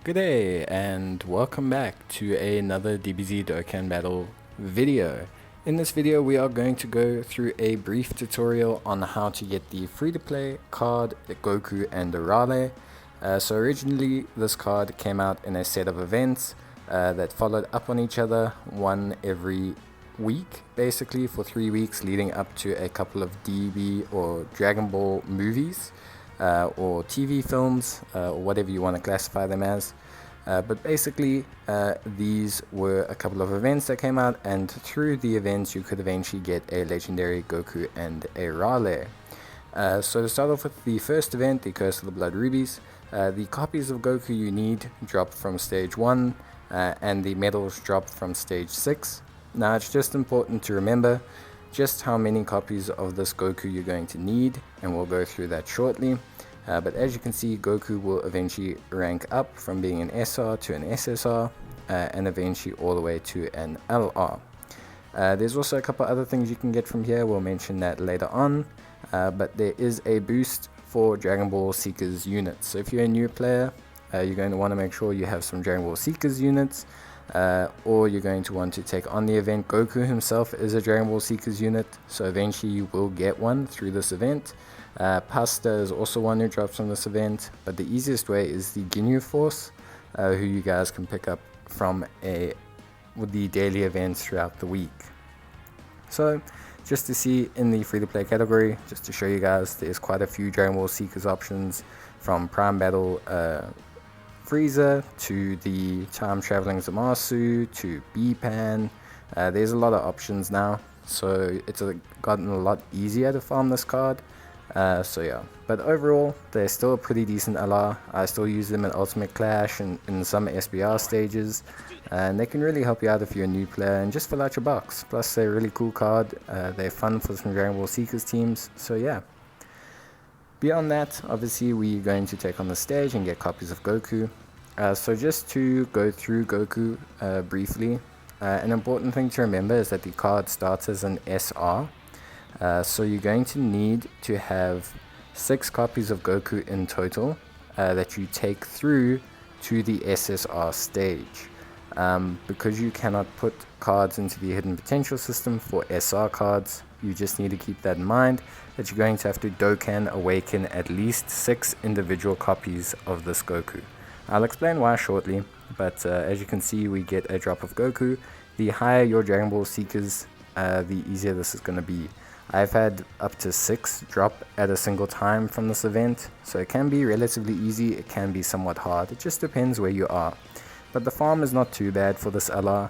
Good day and welcome back to another DBZ Dokkan Battle video. In this video we are going to go through a brief tutorial on how to get the free-to-play card Goku and Arale. So originally this card came out in a set of events that followed up on each other, one every week basically for 3 weeks, leading up to a couple of DB or Dragon Ball movies. Or TV films, or whatever you want to classify them as. But basically, these were a couple of events that came out, and through the events, you could eventually get a legendary Goku and Arale. So to start off with the first event, the Curse of the Blood Rubies, the copies of Goku you need drop from stage 1, and the medals drop from stage 6. Now, it's just important to remember just how many copies of this Goku you're going to need, and we'll go through that shortly. But as you can see, Goku will eventually rank up from being an SR to an SSR, and eventually all the way to an LR. There's also a couple other things you can get from here, we'll mention that later on, but there is a boost for Dragon Ball Seekers units. So if you're a new player, you're going to want to make sure you have some Dragon Ball Seekers units, or you're going to want to take on the event. Goku himself is a Dragon Ball Seekers unit, so eventually you will get one through this event. Pasta is also one who drops from this event, but the easiest way is the Ginyu Force, who you guys can pick up from the daily events throughout the week. So just to see in the free-to-play category, just to show you guys, there's quite a few Dragon Ball Seekers options, from Prime Battle Frieza to the Time Traveling Zamasu to B-Pan. There's a lot of options now, so it's gotten a lot easier to farm this card. So yeah, but overall they're still a pretty decent LR. I still use them in Ultimate Clash and in some SBR stages, and they can really help you out if you're a new player and just fill out your box. Plus they're a really cool card, they're fun for some Dragon Ball Seekers teams, so yeah. Beyond that, obviously we're going to take on the stage and get copies of Goku. So just to go through Goku briefly, an important thing to remember is that the card starts as an SR. So you're going to need to have 6 copies of Goku in total that you take through to the SSR stage. Because you cannot put cards into the hidden potential system for SR cards, you just need to keep that in mind, that you're going to have to Dokkan awaken at least 6 individual copies of this Goku. I'll explain why shortly, but as you can see, we get a drop of Goku. The higher your Dragon Ball Seekers, the easier this is going to be. I've had up to 6 drop at a single time from this event, so it can be relatively easy, it can be somewhat hard, it just depends where you are. But the farm is not too bad for this LR.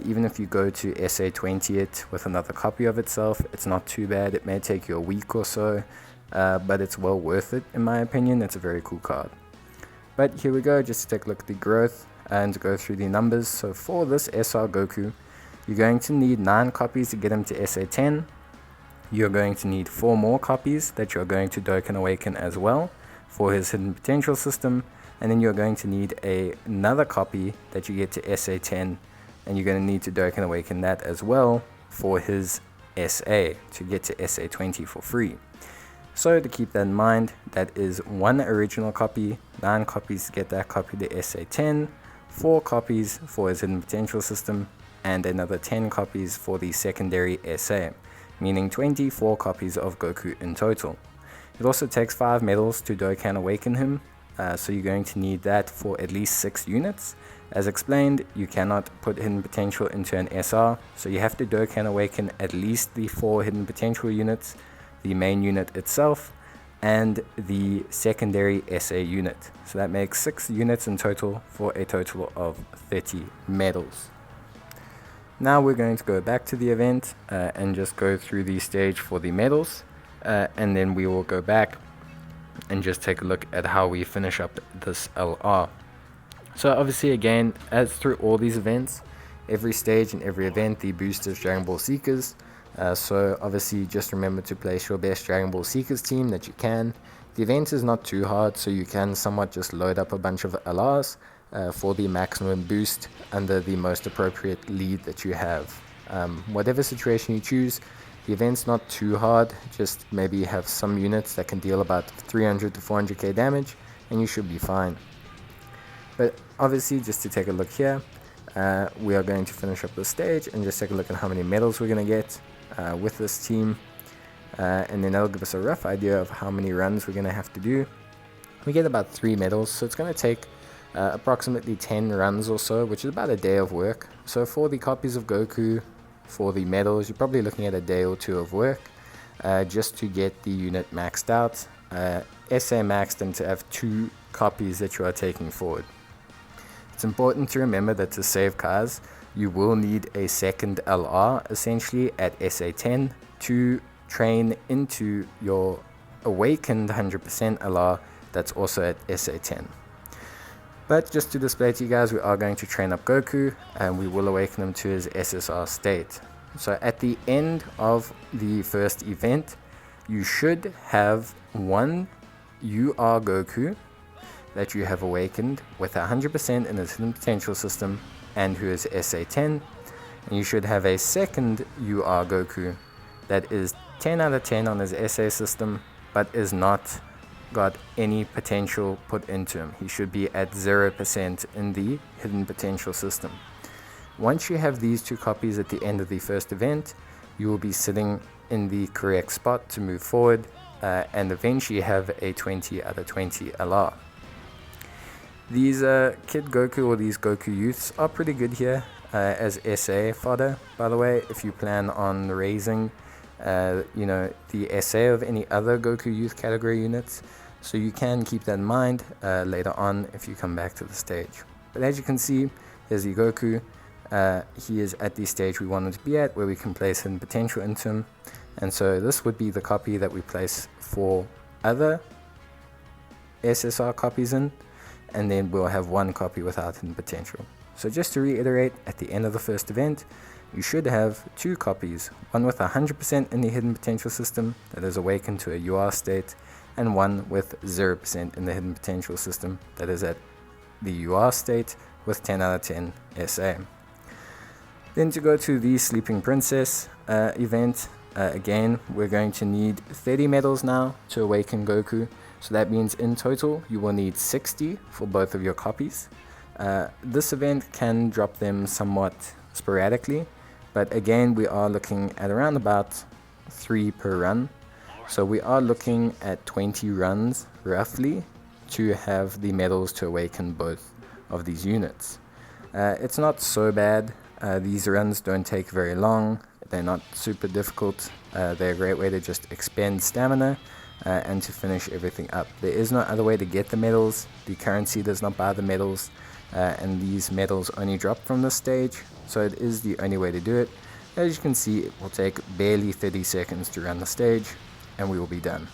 Even if you go to SA20 it with another copy of itself, it's not too bad. It may take you a week or so, but it's well worth it in my opinion. It's a very cool card. But here we go, just to take a look at the growth and go through the numbers. So for this SR Goku, you're going to need 9 copies to get him to SA10. You're going to need 4 more copies that you're going to Dokkan Awaken as well for his hidden potential system, and then you're going to need another copy that you get to SA10, and you're going to need to Dokkan Awaken that as well for his SA to get to SA20 for free. So to keep that in mind, that is 1 original copy, 9 copies to get that copy to SA10, 4 copies for his hidden potential system, and another 10 copies for the secondary SA, meaning 24 copies of Goku in total. It also takes 5 medals to Dokkan Awaken him, so you're going to need that for at least 6 units. As explained, you cannot put hidden potential into an SR, so you have to Dokkan Awaken at least the 4 hidden potential units, the main unit itself, and the secondary SA unit. So that makes 6 units in total for a total of 30 medals. Now we're going to go back to the event and just go through the stage for the medals, and then we will go back and just take a look at how we finish up this LR. So obviously again, as through all these events, every stage and every event, the boost is Dragon Ball Seekers. So obviously just remember to place your best Dragon Ball Seekers team that you can. The event is not too hard, so you can somewhat just load up a bunch of LRs for the maximum boost under the most appropriate lead that you have. Whatever situation you choose, the event's not too hard, just maybe have some units that can deal about 300 to 400k damage and you should be fine. But obviously, just to take a look here, we are going to finish up the stage and just take a look at how many medals we're going to get with this team. And then that'll give us a rough idea of how many runs we're going to have to do. We get about 3 medals, so it's going to take approximately 10 runs or so, which is about a day of work. So for the copies of Goku, for the medals, you're probably looking at a day or 2 of work just to get the unit maxed out. SA maxed and to have 2 copies that you are taking forward. It's important to remember that to save cars, you will need a second LR essentially at SA10 to train into your awakened 100% LR that's also at SA10. But just to display to you guys, we are going to train up Goku and we will awaken him to his SSR state. So at the end of the first event, you should have one UR Goku that you have awakened with 100% in his hidden potential system and who is SA10. And you should have a second UR Goku that is 10 out of 10 on his SA system but is not got any potential put into him. He should be at 0% in the hidden potential system. Once you have these 2 copies at the end of the first event, you will be sitting in the correct spot to move forward and eventually have a 20 out of 20 LR. These Kid Goku or these Goku Youths are pretty good here as SA fodder, by the way, if you plan on raising the SA of any other Goku Youth category units. So you can keep that in mind later on if you come back to the stage. But as you can see, here's the Goku. He is at the stage we want him to be at, where we can place hidden potential into him. And so this would be the copy that we place for other SSR copies in, and then we'll have 1 copy without hidden potential. So just to reiterate, at the end of the first event, you should have 2 copies, one with 100% in the hidden potential system that is awakened to a UR state, and one with 0% in the hidden potential system that is at the UR state with 10 out of 10 SA. Then to go to the Sleeping Princess event, again, we're going to need 30 medals now to awaken Goku. So that means in total, you will need 60 for both of your copies. This event can drop them somewhat sporadically, but again, we are looking at around about 3 per run. So we are looking at 20 runs roughly to have the medals to awaken both of these units. It's not so bad. These runs don't take very long. They're not super difficult. They're a great way to just expend stamina and to finish everything up. There is no other way to get the medals. The currency does not buy the medals, and these medals only drop from this stage, so it is the only way to do it. As you can see, it will take barely 30 seconds to run the stage and we will be done.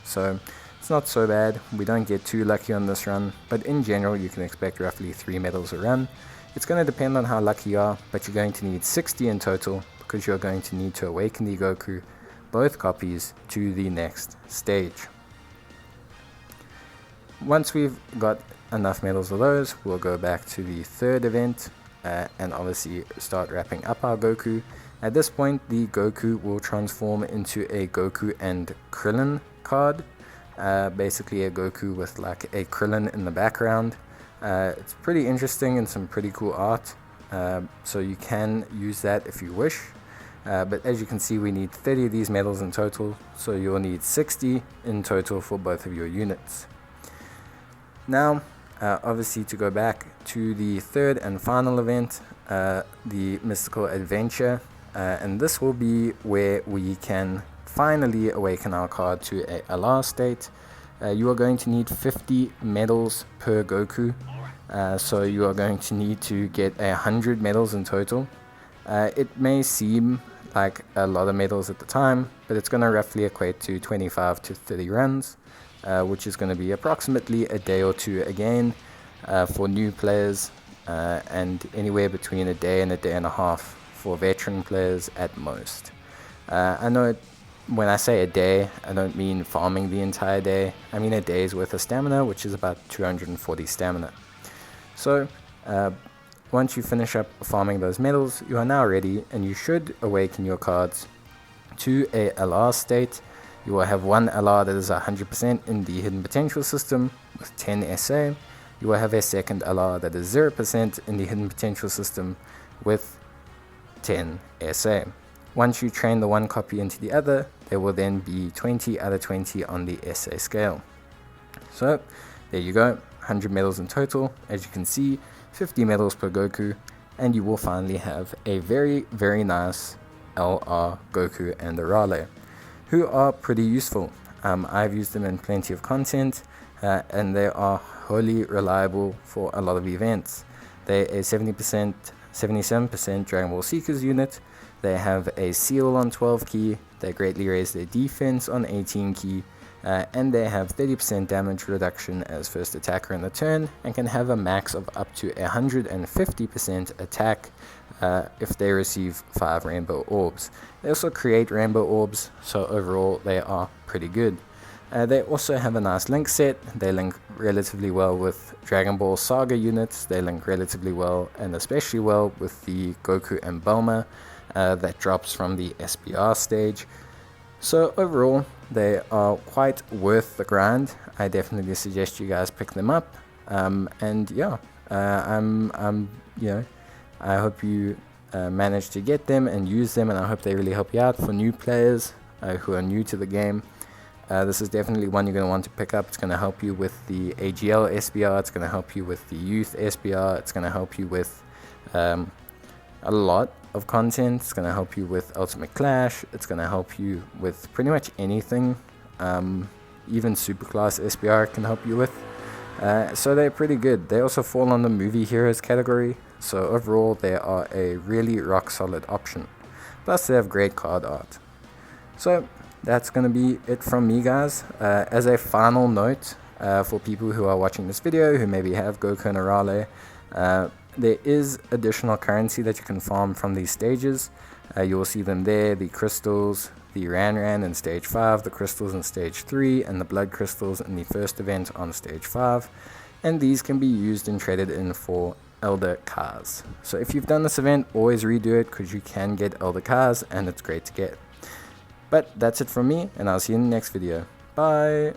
So it's not so bad. We don't get too lucky on this run, but in general you can expect roughly 3 medals a run. It's going to depend on how lucky you are, but you're going to need 60 in total because you're going to need to awaken the Goku, both copies, to the next stage. Once we've got enough medals of those, we'll go back to the third event and obviously start wrapping up our Goku. At this point, the Goku will transform into a Goku and Krillin card, basically a Goku with like a Krillin in the background. It's pretty interesting and some pretty cool art, so you can use that if you wish. But as you can see, we need 30 of these medals in total, so you'll need 60 in total for both of your units. Now, obviously to go back to the third and final event, the Mystical Adventure, and this will be where we can finally awaken our card to a LR state. You are going to need 50 medals per Goku, so you are going to need to get 100 medals in total. It may seem like a lot of medals at the time, but it's going to roughly equate to 25 to 30 runs, which is going to be approximately a day or 2 again for new players, and anywhere between a day and a half for veteran players at most. I know when I say a day, I don't mean farming the entire day. I mean a day's worth of stamina, which is about 240 stamina. So once you finish up farming those medals, you are now ready, and you should awaken your cards to a LR state. You will have one LR that is 100% in the hidden potential system with 10 SA, you will have a second LR that is 0% in the hidden potential system with 10 SA. Once you train the one copy into the other, there will then be 20 out of 20 on the SA scale. So there you go, 100 medals in total. As you can see, 50 medals per Goku, and you will finally have a very, very nice LR Goku and Arale, who are pretty useful. I've used them in plenty of content, and they are wholly reliable for a lot of events. They're a 70%, 77% Dragon Ball Seekers unit. They have a seal on 12 key, they greatly raise their defense on 18 key, and they have 30% damage reduction as first attacker in the turn, and can have a max of up to 150% attack if they receive 5 rainbow orbs. They also create rainbow orbs, so overall they are pretty good. They also have a nice link set. They link relatively well with Dragon Ball Saga units. They link relatively well, and especially well, with the Goku and Bulma that drops from the SBR stage. So overall, they are quite worth the grind. I definitely suggest you guys pick them up. And yeah, I hope you manage to get them and use them, and I hope they really help you out for new players who are new to the game. This is definitely one you're going to want to pick up. It's going to help you with the AGL SBR, it's going to help you with the Youth SBR, it's going to help you with a lot of content. It's going to help you with Ultimate Clash, it's going to help you with pretty much anything. Even Superclass SBR can help you with. So they're pretty good. They also fall on the movie heroes category, so overall they are a really rock solid option. Plus they have great card art. So that's going to be it from me, guys. As a final note, for people who are watching this video who maybe have Goku and Arale, there is additional currency that you can farm from these stages. You will see them there, the crystals, the Ran in stage 5, the crystals in stage 3, and the blood crystals in the first event on stage 5. And these can be used and traded in for Elder Cars. So if you've done this event, always redo it, because you can get Elder Cars and it's great to get. But that's it from me, and I'll see you in the next video. Bye!